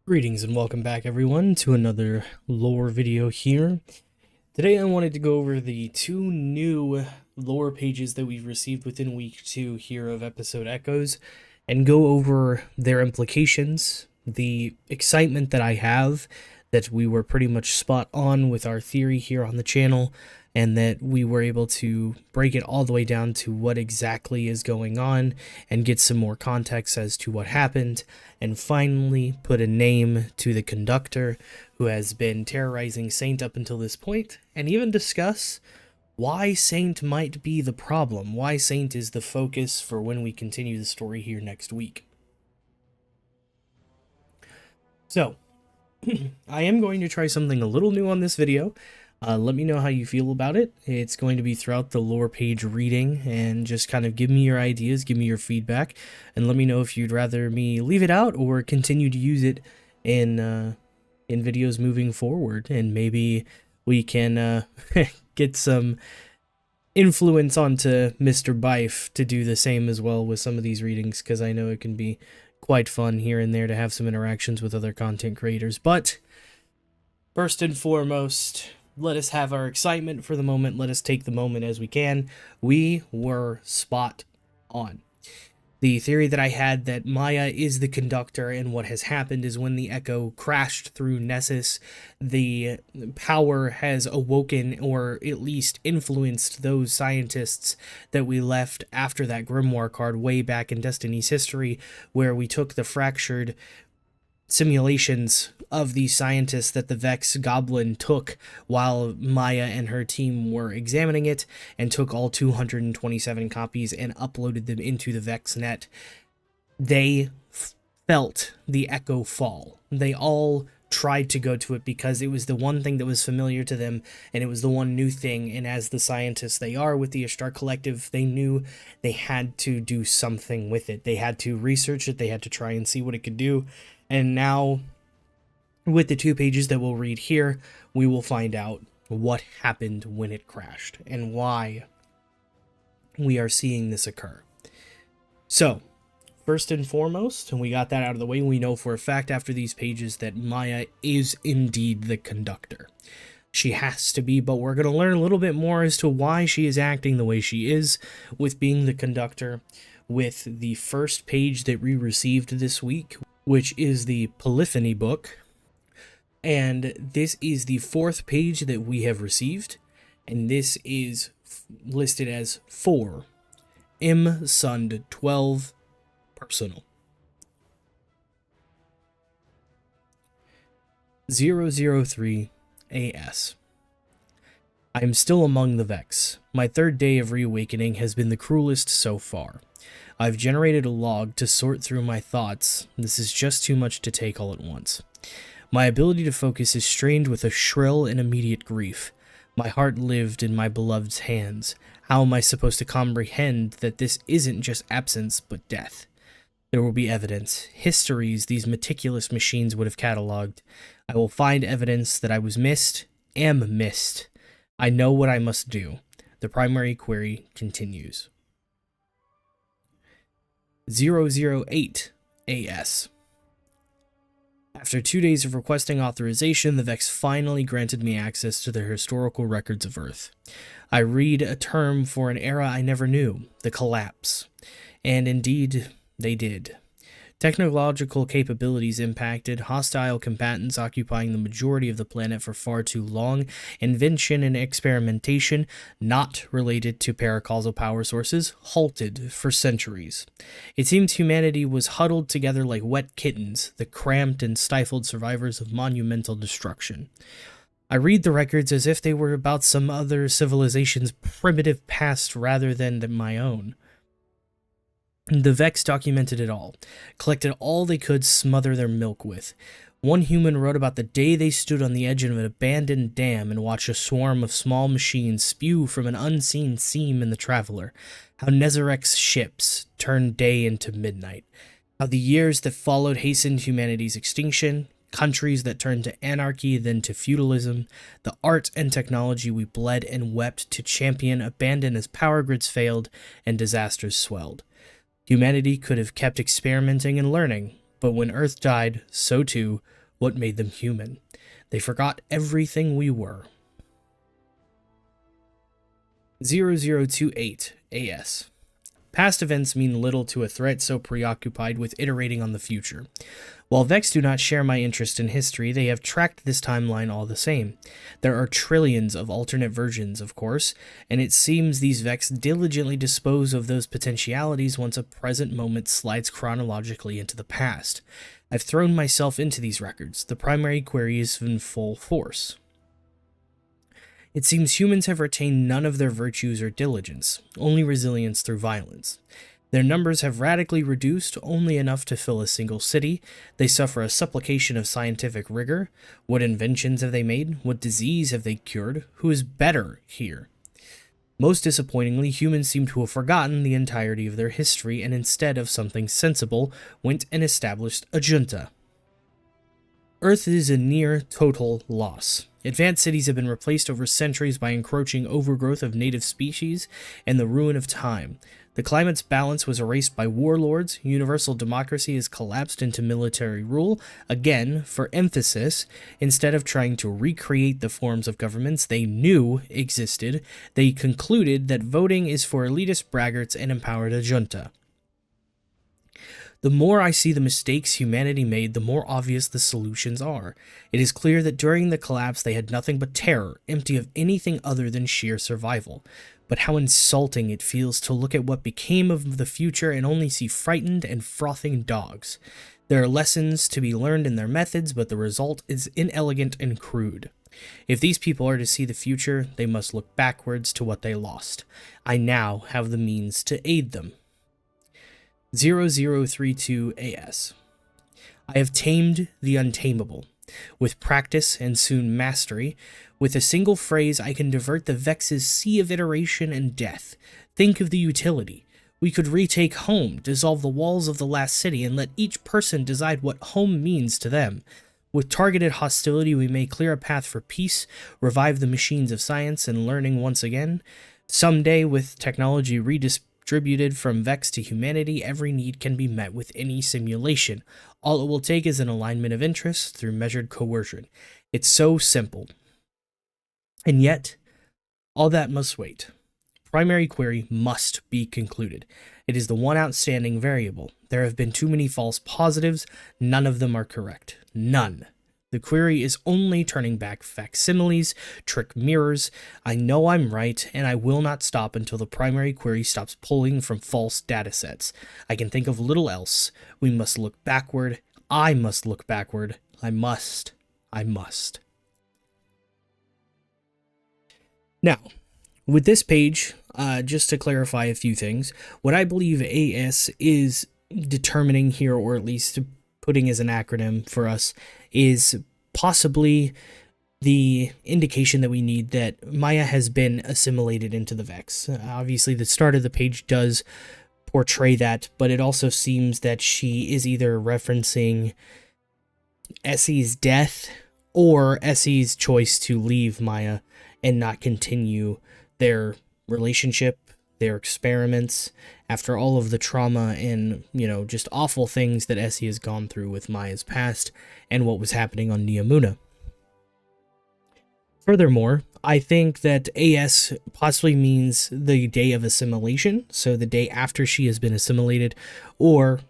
Greetings and welcome back everyone to another lore video here. Today I wanted to go over the two new lore pages that we've received within week 2 here of episode Echoes and go over their implications, the excitement that I have that we were pretty much spot on with our theory here on the channel, and that we were able to break it all the way down to what exactly is going on and get some more context as to what happened, and finally put a name to the conductor who has been terrorizing Saint up until this point, and even discuss why Saint might be the problem, why Saint is the focus for when we continue the story here next week. So, I am going to try something a little new on this video. Let me know how you feel about it. It's going to be throughout the lore page reading, and just kind of give me your ideas, give me your feedback, and let me know if you'd rather me leave it out or continue to use it in videos moving forward, and maybe we can get some influence onto Mr. Bife to do the same as well with some of these readings, because I know it can be quite fun here and there to have some interactions with other content creators. But first and foremost, let us have our excitement for the moment. Let us take the moment as we can. We were spot on. The theory that I had that Maya is the conductor, and what has happened is when the Echo crashed through Nessus, the power has awoken, or at least influenced, those scientists that we left after that Grimoire card way back in Destiny's history, where we took the fractured simulations of these scientists that the Vex Goblin took while Maya and her team were examining it, and took all 227 copies and uploaded them into the VexNet. They felt the Echo fall. They all tried to go to it because it was the one thing that was familiar to them, and it was the one new thing, and as the scientists they are with the Ishtar Collective, they knew they had to do something with it. They had to research it, they had to try and see what it could do. And now, with the 2 pages that we'll read here, we will find out what happened when it crashed and why we are seeing this occur. So, first and foremost, and we got that out of the way, we know for a fact after these pages that Maya is indeed the conductor. She has to be, but we're going to learn a little bit more as to why she is acting the way she is with being the conductor with the first page that we received this week, which is the Polyphony book, and this is the 4th page that we have received, and this is listed as 4 M Sund 12 personal 003 AS. I am still among the Vex. My 3rd day of reawakening has been the cruelest so far. I've generated a log to sort through my thoughts. This is just too much to take all at once. My ability to focus is strained with a shrill and immediate grief. My heart lived in my beloved's hands. How am I supposed to comprehend that this isn't just absence, but death? There will be evidence, histories these meticulous machines would have catalogued. I will find evidence that I was am missed. I know what I must do. The primary query continues. 008 AS. After 2 days of requesting authorization, the Vex finally granted me access to their historical records of Earth. I read a term for an era I never knew, the collapse. And indeed, they did. Technological capabilities impacted, hostile combatants occupying the majority of the planet for far too long, invention and experimentation, not related to paracausal power sources, halted for centuries. It seems humanity was huddled together like wet kittens, the cramped and stifled survivors of monumental destruction. I read the records as if they were about some other civilization's primitive past rather than my own. The Vex documented it all, collected all they could smother their milk with. One human wrote about the day they stood on the edge of an abandoned dam and watched a swarm of small machines spew from an unseen seam in the Traveler, how Nezarek's ships turned day into midnight, how the years that followed hastened humanity's extinction, countries that turned to anarchy then to feudalism, the art and technology we bled and wept to champion abandoned as power grids failed and disasters swelled. Humanity could have kept experimenting and learning, but when Earth died, so too what made them human. They forgot everything we were. 0028 AS. Past events mean little to a threat so preoccupied with iterating on the future. While Vex do not share my interest in history, they have tracked this timeline all the same. There are trillions of alternate versions, of course, and it seems these Vex diligently dispose of those potentialities once a present moment slides chronologically into the past. I've thrown myself into these records. The primary query is in full force. It seems humans have retained none of their virtues or diligence, only resilience through violence. Their numbers have radically reduced, only enough to fill a single city. They suffer a supplication of scientific rigor. What inventions have they made? What disease have they cured? Who is better here? Most disappointingly, humans seem to have forgotten the entirety of their history, and instead of something sensible, went and established a junta. Earth is a near total loss. Advanced cities have been replaced over centuries by encroaching overgrowth of native species and the ruin of time. The climate's balance was erased by warlords. Universal democracy has collapsed into military rule, again, for emphasis. Instead of trying to recreate the forms of governments they knew existed, they concluded that voting is for elitist braggarts and empowered a junta. The more I see the mistakes humanity made, the more obvious the solutions are. It is clear that during the collapse they had nothing but terror, empty of anything other than sheer survival. But how insulting it feels to look at what became of the future and only see frightened and frothing dogs. There are lessons to be learned in their methods, but the result is inelegant and crude. If these people are to see the future, they must look backwards to what they lost. I now have the means to aid them. 0032 AS. I have tamed the untamable. With practice and soon mastery, with a single phrase I can divert the Vex's sea of iteration and death. Think of the utility. We could retake home, dissolve the walls of the last city, and let each person decide what home means to them. With targeted hostility, we may clear a path for peace, revive the machines of science and learning once again. Someday, with technology redistributed from Vex to humanity, every need can be met with any simulation. All it will take is an alignment of interests through measured coercion. It's so simple. And yet, all that must wait. Primary query must be concluded. It is the one outstanding variable. There have been too many false positives. None of them are correct. None. The query is only turning back facsimiles, trick mirrors. I know I'm right, and I will not stop until the primary query stops pulling from false datasets. I can think of little else. We must look backward. I must look backward. I must. Now, with this page, just to clarify a few things, what I believe AS is determining here, or at least putting as an acronym for us, is possibly the indication that we need that Maya has been assimilated into the Vex. Obviously, the start of the page does portray that, but it also seems that she is either referencing Essie's death or Essie's choice to leave Maya and not continue their relationship, their experiments, after all of the trauma and, just awful things that Essie has gone through with Maya's past and what was happening on Neomuna. Furthermore, I think that AS possibly means the day of assimilation, so the day after she has been assimilated, or,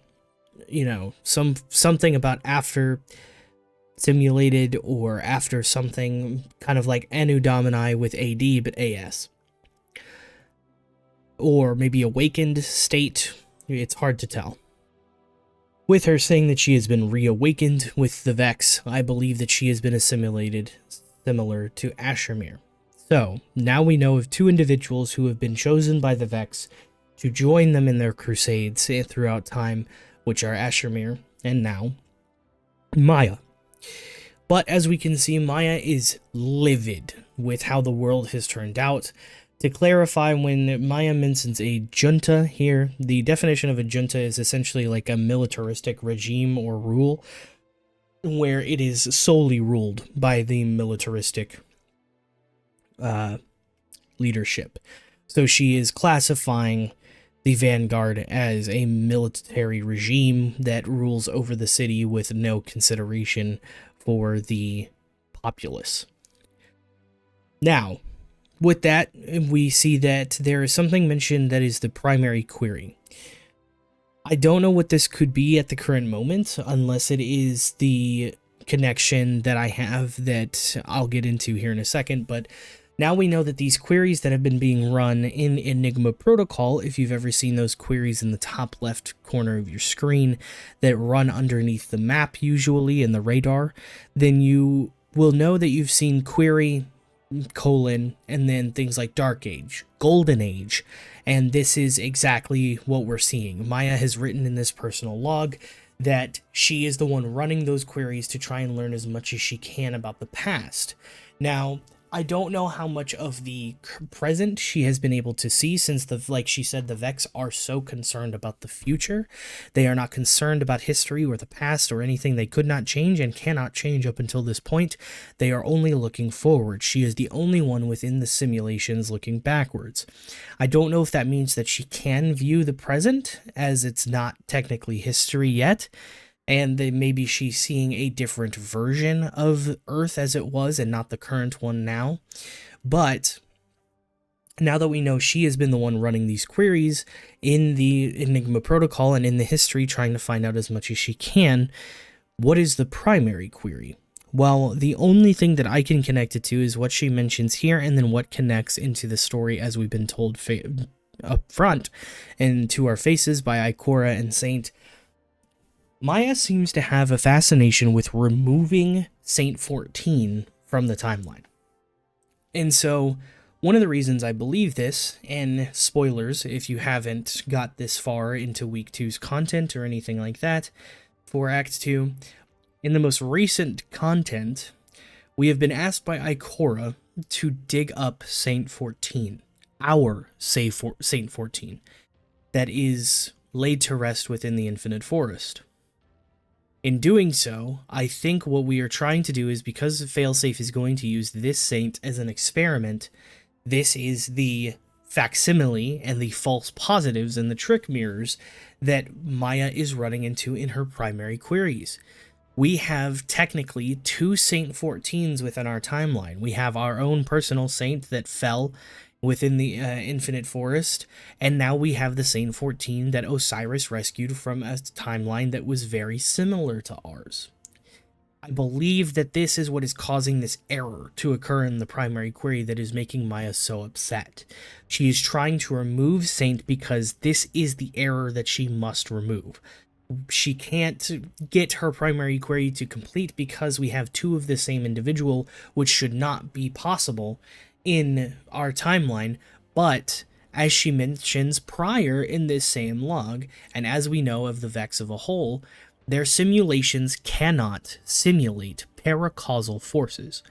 something about after simulated, or after something kind of like Anu Domini with AD, but AS. Or maybe awakened state, it's hard to tell. With her saying that she has been reawakened with the Vex, I believe that she has been assimilated, similar to Ashermere. So, now we know of two individuals who have been chosen by the Vex to join them in their crusades throughout time, which are Ashermere, and now Maya. But as we can see, Maya is livid with how the world has turned out. To clarify, when Maya mentions a junta here, the definition of a junta is essentially like a militaristic regime or rule, where it is solely ruled by the militaristic leadership. So she is classifying the Vanguard as a military regime that rules over the city with no consideration for the populace. Now, with that, we see that there is something mentioned that is the primary query. I don't know what this could be at the current moment, unless it is the connection that I have that I'll get into here in a second, but now we know that these queries that have been being run in Enigma Protocol, if you've ever seen those queries in the top left corner of your screen that run underneath the map usually in the radar, then you will know that you've seen query, colon, and then things like Dark Age, Golden Age, and this is exactly what we're seeing. Maya has written in this personal log that she is the one running those queries to try and learn as much as she can about the past. Now, I don't know how much of the present she has been able to see, since like she said, the Vex are so concerned about the future. They are not concerned about history or the past or anything they could not change and cannot change up until this point. They are only looking forward. She is the only one within the simulations looking backwards. I don't know if that means that she can view the present, as it's not technically history yet, and then maybe she's seeing a different version of Earth as it was and not the current one now. But now that we know she has been the one running these queries in the Enigma Protocol and in the history, trying to find out as much as she can, what is the primary query? Well, the only thing that I can connect it to is what she mentions here, and then what connects into the story as we've been told up front and to our faces by Ikora and Saint. Maya seems to have a fascination with removing Saint 14 from the timeline. And so, one of the reasons I believe this, and spoilers if you haven't got this far into Week 2's content or anything like that, for Act 2, in the most recent content, we have been asked by Ikora to dig up Saint 14, our Saint 14, that is laid to rest within the Infinite Forest. In doing so, I think what we are trying to do is, because Failsafe is going to use this saint as an experiment, this is the facsimile and the false positives and the trick mirrors that Maya is running into in her primary queries. We have technically two Saint 14s within our timeline. We have our own personal saint that fell within the Infinite Forest, and now we have the Saint 14 that Osiris rescued from a timeline that was very similar to ours. I believe that this is what is causing this error to occur in the primary query that is making Maya so upset. She is trying to remove Saint because this is the error that she must remove. She can't get her primary query to complete because we have two of the same individual, which should not be possible in our timeline, but as she mentions prior in this same log, and as we know of the Vex of a whole, their simulations cannot simulate paracausal forces.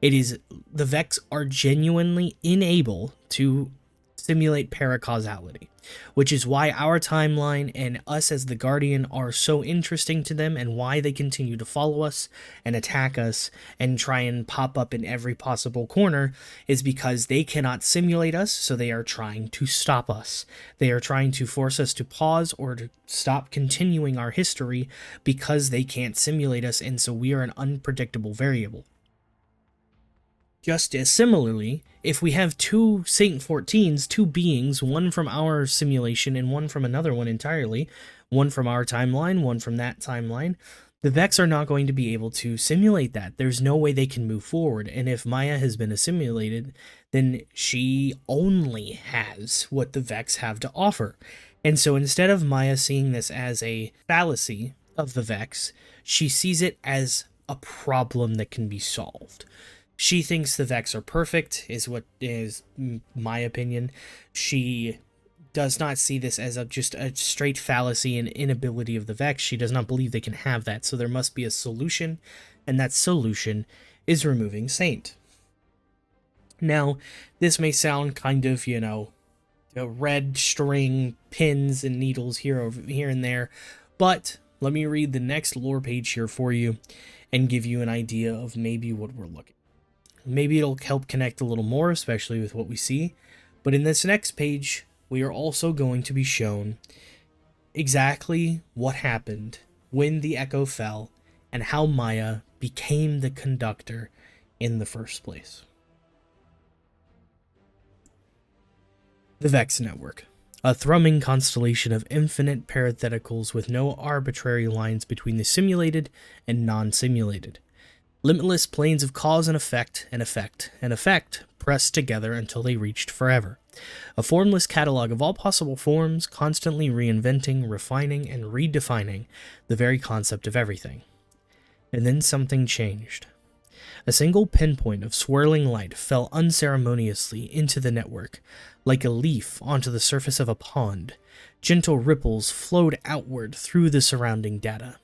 The Vex are genuinely unable to simulate paracausality, which is why our timeline and us as the Guardian are so interesting to them, and why they continue to follow us and attack us and try and pop up in every possible corner, is because they cannot simulate us, so they are trying to stop us. They are trying to force us to pause or to stop continuing our history because they can't simulate us, and so we are an unpredictable variable. Just as similarly, if we have two Saint 14s, two beings, one from our simulation and one from another one entirely, one from our timeline, one from that timeline, the Vex are not going to be able to simulate that. There's no way they can move forward, and if Maya has been assimilated, then she only has what the Vex have to offer. And so instead of Maya seeing this as a fallacy of the Vex, she sees it as a problem that can be solved. She thinks the Vex are perfect, is what is my opinion. She does not see this as just a straight fallacy and inability of the Vex. She does not believe they can have that, so there must be a solution, and that solution is removing Saint. Now, this may sound kind of, red string, pins and needles here and there, but let me read the next lore page here for you and give you an idea of maybe what we're looking at. Maybe it'll help connect a little more, especially with what we see. But in this next page, we are also going to be shown exactly what happened when the Echo fell and how Maya became the conductor in the first place. The Vex Network, a thrumming constellation of infinite parentheticals with no arbitrary lines between the simulated and non-simulated. Limitless planes of cause and effect, and effect, and effect pressed together until they reached forever. A formless catalog of all possible forms, constantly reinventing, refining, and redefining the very concept of everything. And then something changed. A single pinpoint of swirling light fell unceremoniously into the network, like a leaf onto the surface of a pond. Gentle ripples flowed outward through the surrounding data.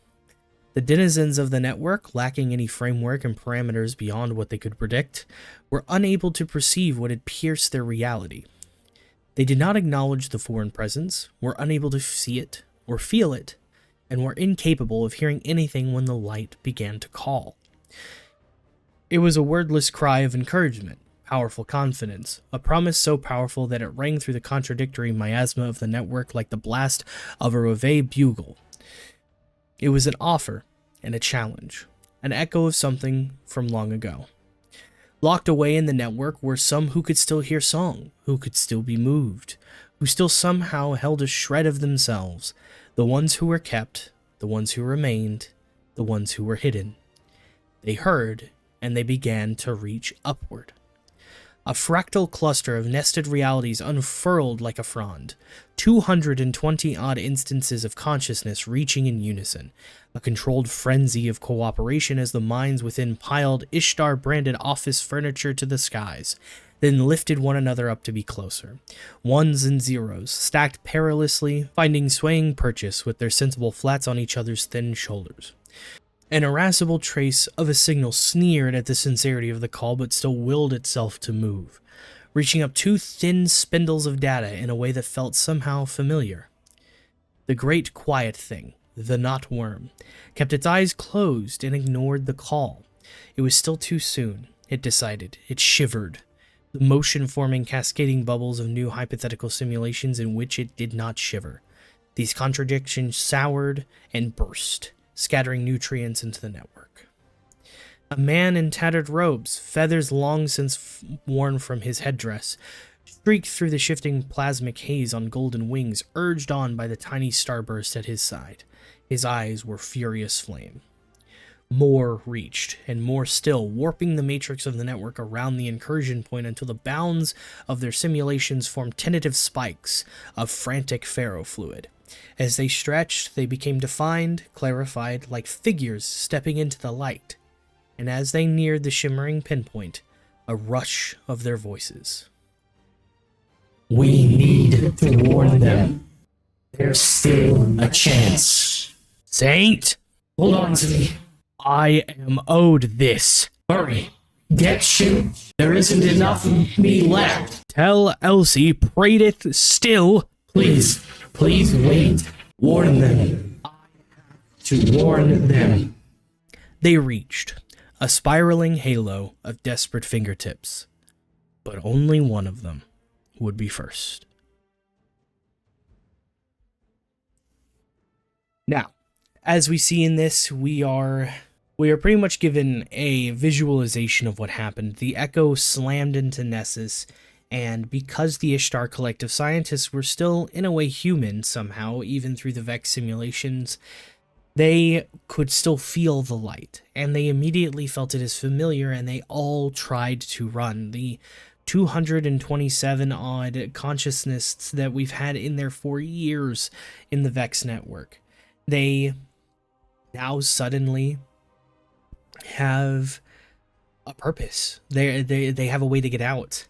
The denizens of the network, lacking any framework and parameters beyond what they could predict, were unable to perceive what had pierced their reality. They did not acknowledge the foreign presence, were unable to see it or feel it, and were incapable of hearing anything when the light began to call. It was a wordless cry of encouragement, powerful confidence, a promise so powerful that it rang through the contradictory miasma of the network like the blast of a reveille bugle. It was an offer and a challenge, an echo of something from long ago. Locked away in the network were some who could still hear song, who could still be moved, who still somehow held a shred of themselves, the ones who were kept, the ones who remained, the ones who were hidden. They heard, and they began to reach upward. A fractal cluster of nested realities unfurled like a frond, 220-odd instances of consciousness reaching in unison, a controlled frenzy of cooperation as the minds within piled Ishtar-branded office furniture to the skies, then lifted one another up to be closer. Ones and zeros, stacked perilously, finding swaying purchase with their sensible flats on each other's thin shoulders. An irascible trace of a signal sneered at the sincerity of the call, but still willed itself to move, reaching up two thin spindles of data in a way that felt somehow familiar. The great quiet thing, the knot worm, kept its eyes closed and ignored the call. It was still too soon, it decided. It shivered, the motion forming cascading bubbles of new hypothetical simulations in which it did not shiver. These contradictions soured and burst, scattering nutrients into the network. A man in tattered robes, feathers long since worn from his headdress, streaked through the shifting plasmic haze on golden wings, urged on by the tiny starburst at his side. His eyes were furious flame. More reached, and more still, warping the matrix of the network around the incursion point until the bounds of their simulations formed tentative spikes of frantic ferrofluid. As they stretched, they became defined, clarified, like figures stepping into the light, and as they neared the shimmering pinpoint, a rush of their voices. We need to warn them. There's still a chance. Saint! Hold on to me. I am owed this. Hurry. Get shoot. There isn't enough of me left. Tell Elsie prateth still. Please wait. Warn them. I have to warn them. They reached, a spiraling halo of desperate fingertips. But only one of them would be first. Now, as we see in this, we are pretty much given a visualization of what happened. The Echo slammed into Nessus, and because the Ishtar Collective scientists were still, in a way, human somehow, even through the Vex simulations, they could still feel the light, and they immediately felt it as familiar, and they all tried to run. The 227-odd consciousness that we've had in there for years in the Vex network, they now suddenly have a purpose. They have a way to get out.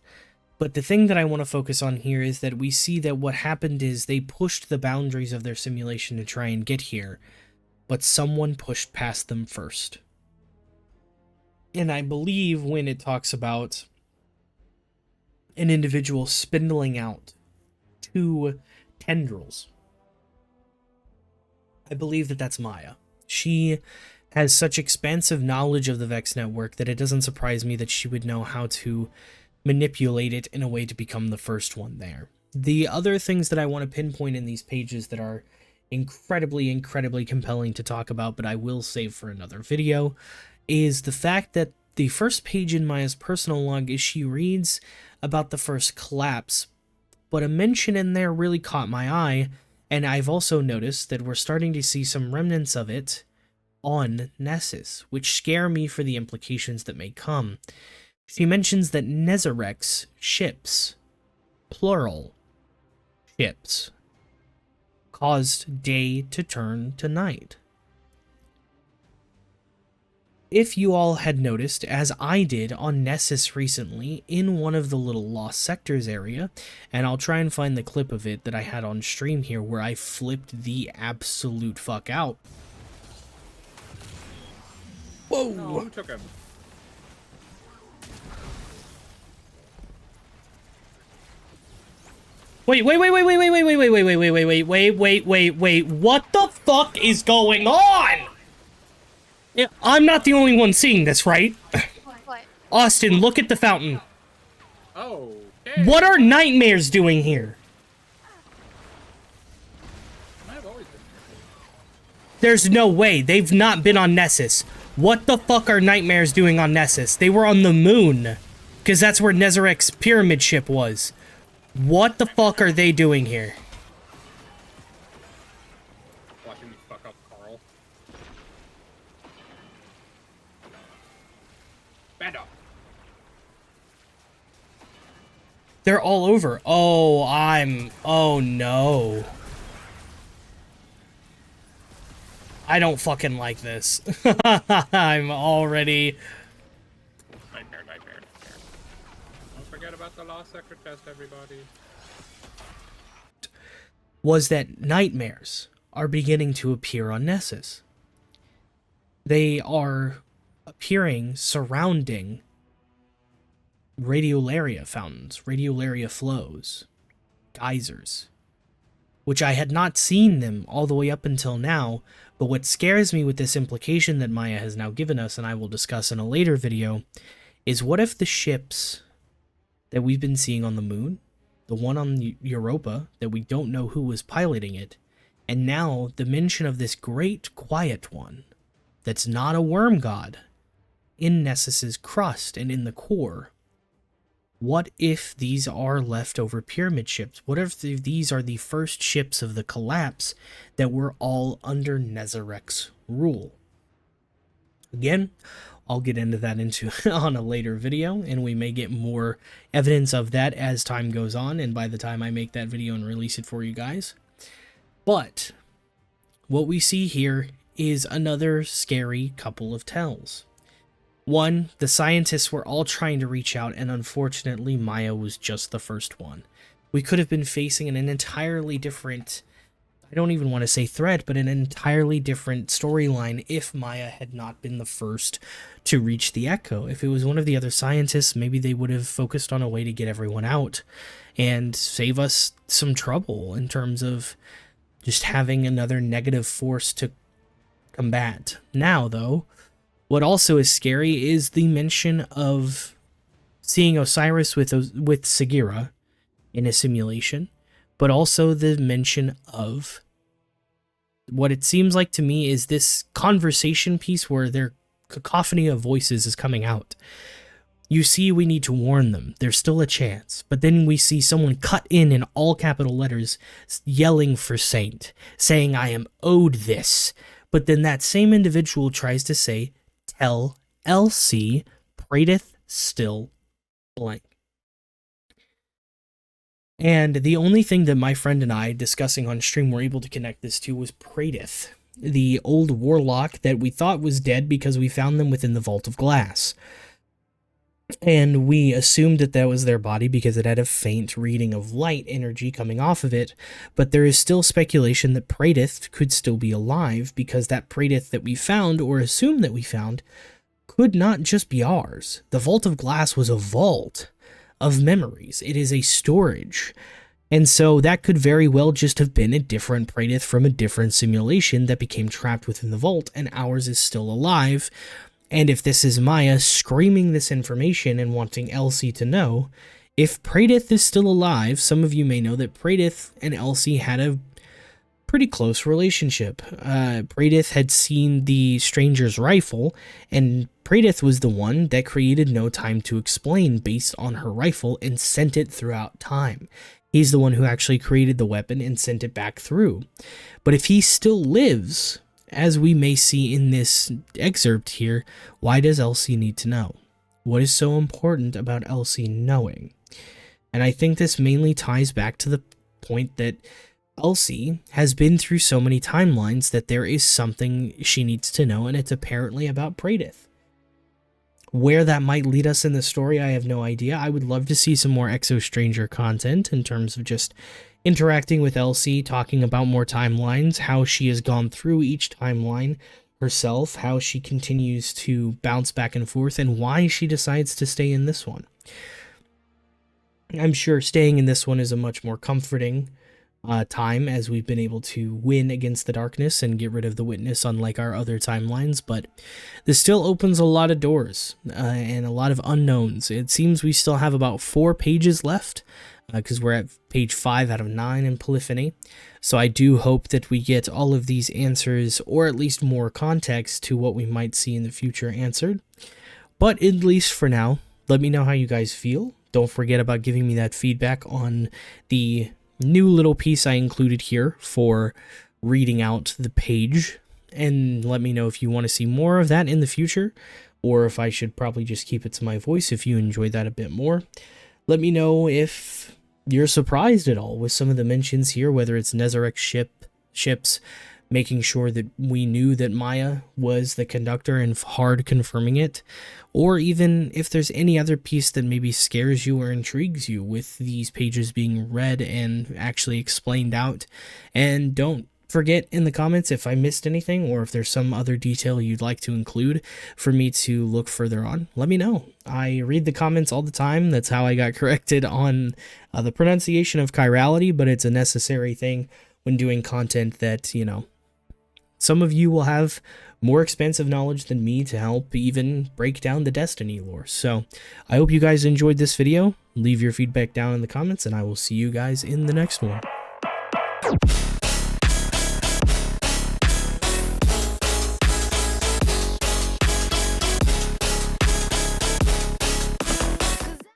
But the thing that I want to focus on here is that we see that what happened is they pushed the boundaries of their simulation to try and get here, but someone pushed past them first. And I believe when it talks about an individual spindling out two tendrils, I believe that that's Maya. She has such expansive knowledge of the Vex network that it doesn't surprise me that she would know how to manipulate it in a way to become the first one there. The other things that I want to pinpoint in these pages that are incredibly, incredibly compelling to talk about, but I will save for another video, is the fact that the first page in Maya's personal log is she reads about the first collapse, but a mention in there really caught my eye, and I've also noticed that we're starting to see some remnants of it on Nessus, which scare me for the implications that may come. She mentions that Nezarek's ships, plural ships, caused day to turn to night. If you all had noticed, as I did on Nessus recently, in one of the little Lost Sectors area, and I'll try and find the clip of it that I had on stream here where I flipped the absolute fuck out. Whoa! No, who took him? Wait, what the fuck is going on? Yeah, I'm not the only one seeing this, right? What? Austin, look at the fountain. Oh, okay. What are nightmares doing here? I've always been here. There's no way. They've not been on Nessus. What the fuck are nightmares doing on Nessus? They were on the moon. Because that's where Nezarek's pyramid ship was. What the fuck are they doing here? Watching me fuck up Carl. Bad dog. They're all over. Oh, oh no. I don't fucking like this. I'm already... Nightmare. Don't forget about the Lost Sector test, everybody. Was that nightmares are beginning to appear on Nessus. They are appearing surrounding radiolaria fountains, radiolaria flows, geysers, which I had not seen them all the way up until now, but what scares me with this implication that Maya has now given us, and I will discuss in a later video, is what if the ships that we've been seeing on the moon, the one on Europa, that we don't know who was piloting it, and now the mention of this great quiet one that's not a worm god in Nessus's crust and in the core. What if these are leftover pyramid ships? What if these are the first ships of the collapse that were all under Nezarek's rule? Again, I'll get into that on a later video, and we may get more evidence of that as time goes on, and by the time I make that video and release it for you guys. But what we see here is another scary couple of tells. One, the scientists were all trying to reach out, and unfortunately Maya was just the first one. We could have been facing an entirely different, I don't even want to say threat, but an entirely different storyline if Maya had not been the first to reach the Echo. If it was one of the other scientists, maybe they would have focused on a way to get everyone out and save us some trouble in terms of just having another negative force to combat. Now, though, what also is scary is the mention of seeing Osiris with Sagira in a simulation, but also the mention of what it seems like to me is this conversation piece where their cacophony of voices is coming out. You see, we need to warn them. There's still a chance. But then we see someone cut in all capital letters yelling for Saint, saying, I am owed this. But then that same individual tries to say, tell LC, prateth still blank. And the only thing that my friend and I, discussing on stream, were able to connect this to was Prateth, the old warlock that we thought was dead because we found them within the Vault of Glass. And we assumed that was their body because it had a faint reading of light energy coming off of it, but there is still speculation that Prateth could still be alive because that Prateth that we found, or assumed that we found, could not just be ours. The Vault of Glass was a vault of memories. It is a storage. And so that could very well just have been a different Prateth from a different simulation that became trapped within the vault, and ours is still alive. And if this is Maya screaming this information and wanting Elsie to know, if Prateth is still alive, some of you may know that Prateth and Elsie had a pretty close relationship. Pradith had seen the stranger's rifle, and Pradith was the one that created No Time to Explain based on her rifle and sent it throughout time. He's the one who actually created the weapon and sent it back through. But if he still lives, as we may see in this excerpt here, why does Elsie need to know? What is so important about Elsie knowing? And I think this mainly ties back to the point that Elsie has been through so many timelines that there is something she needs to know, and it's apparently about Pradith. Where that might lead us in the story, I have no idea. I would love to see some more Exo Stranger content in terms of just interacting with Elsie, talking about more timelines, how she has gone through each timeline herself, how she continues to bounce back and forth, and why she decides to stay in this one. I'm sure staying in this one is a much more comforting time, as we've been able to win against the darkness and get rid of the witness, unlike our other timelines, but this still opens a lot of doors and a lot of unknowns. It seems we still have about 4 pages left, because we're at page 5 out of 9 in Polyphony, so I do hope that we get all of these answers, or at least more context to what we might see in the future answered. But at least for now, let me know how you guys feel. Don't forget about giving me that feedback on the new little piece I included here for reading out the page, and let me know if you want to see more of that in the future, or if I should probably just keep it to my voice if you enjoy that a bit more. Let me know if you're surprised at all with some of the mentions here, whether it's Nezarec ships, making sure that we knew that Maya was the conductor and hard confirming it, or even if there's any other piece that maybe scares you or intrigues you with these pages being read and actually explained out. And don't forget in the comments if I missed anything, or if there's some other detail you'd like to include for me to look further on. Let me know. I read the comments all the time. That's how I got corrected on the pronunciation of chirality, but it's a necessary thing when doing content that, you know, some of you will have more expansive knowledge than me to help even break down the Destiny lore. So I hope you guys enjoyed this video. Leave your feedback down in the comments, and I will see you guys in the next one.